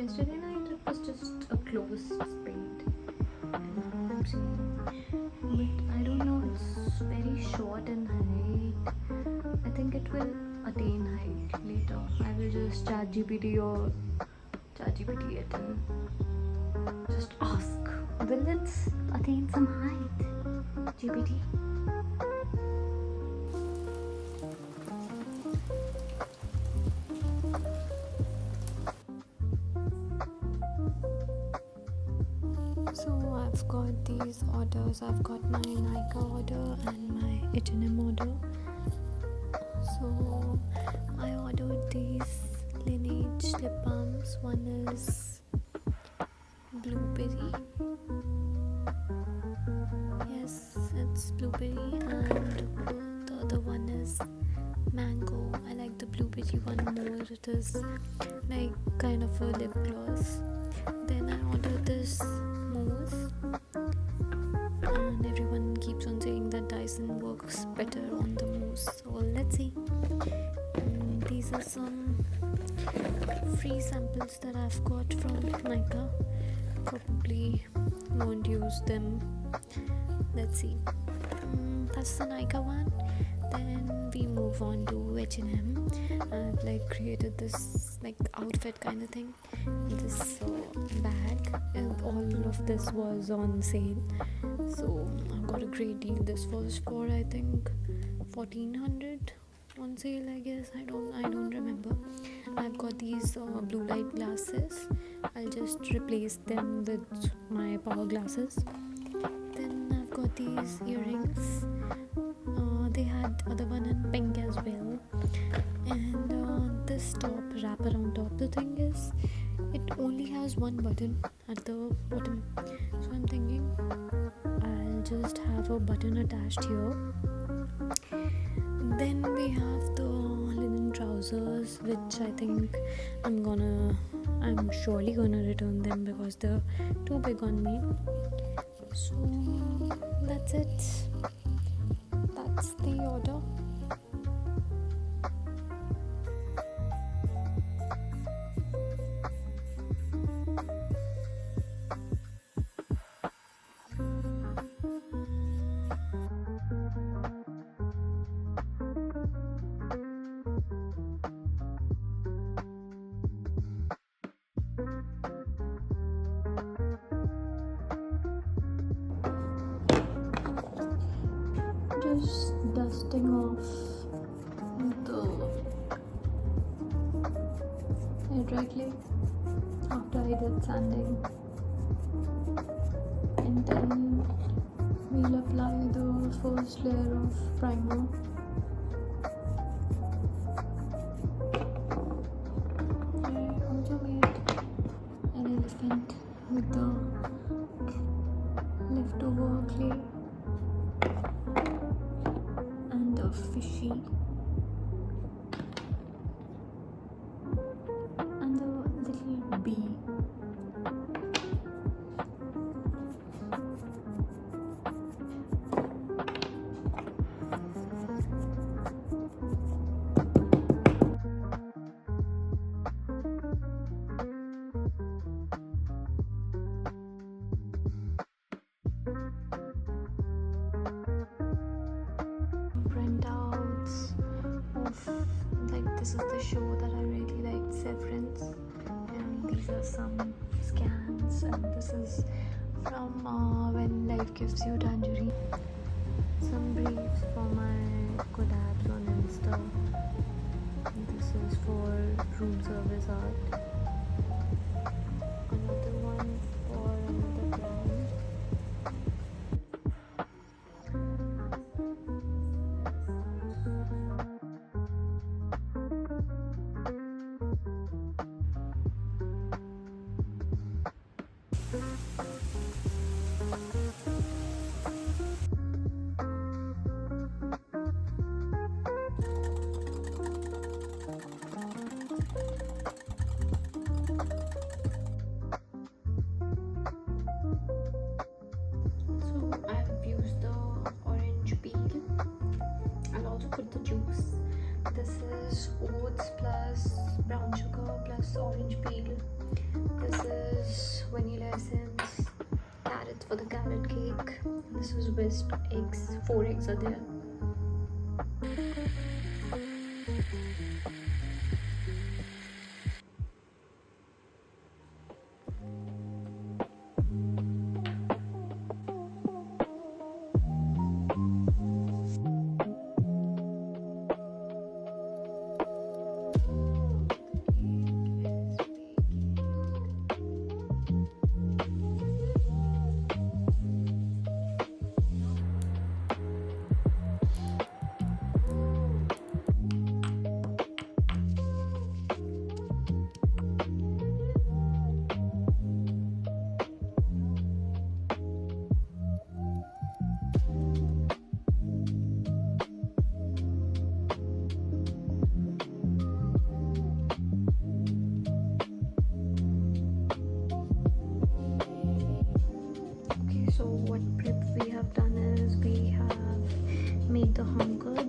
yesterday night it was just a closed spade, and now I'm seeing, but I don't know, it's very short in height. I think it will attain height later. I will just chat GPT it and just ask, will it attain some height, GPT? So I've got these orders. I've got my nykaa order and my H&M order. So I ordered these Lineage lip balms. One is blueberry. Yes, it's blueberry, and the other one is mango. I like the blueberry one more. It is like kind of a lip gloss. Then I ordered this mousse, and everyone keeps on saying that Dyson works better on the mousse, so let's see. These are some free samples that I've got from nykaa. Probably won't use them. Let's see. That's the nykaa one. Then we move on to H&M. I've like created this like outfit kind of thing. This bag, and all of this was on sale. So I got a great deal. This was for I think 1400 on sale, I guess. I don't remember. I've got these blue light glasses. I'll just replace them with my power glasses. Then I've got these earrings. They had other one in pink as well, and this top wrapper on top. The thing is, it only has one button at the bottom, so I'm thinking I'll just have a button attached here. Then we have the linen trousers, which I think I'm surely gonna return them because they're too big on me. So that's it. That's the order. Just dusting off the hair dry clay after I did sanding, and then we'll apply the first layer of primer. I also made an elephant with the leftover clay and a fishy and a little bee. Printouts of like this is the show that I really liked, Severance, and these are some scans, and this is from When Life Gives You Tangerine. Some briefs for my collabs on Insta. This is for room service art. Another one for another brand. This is is oats plus brown sugar plus orange peel. This is vanilla essence, carrots for the carrot cake. This is whisked eggs, 4 eggs are there. So what prep we have done is we have made the hum curd.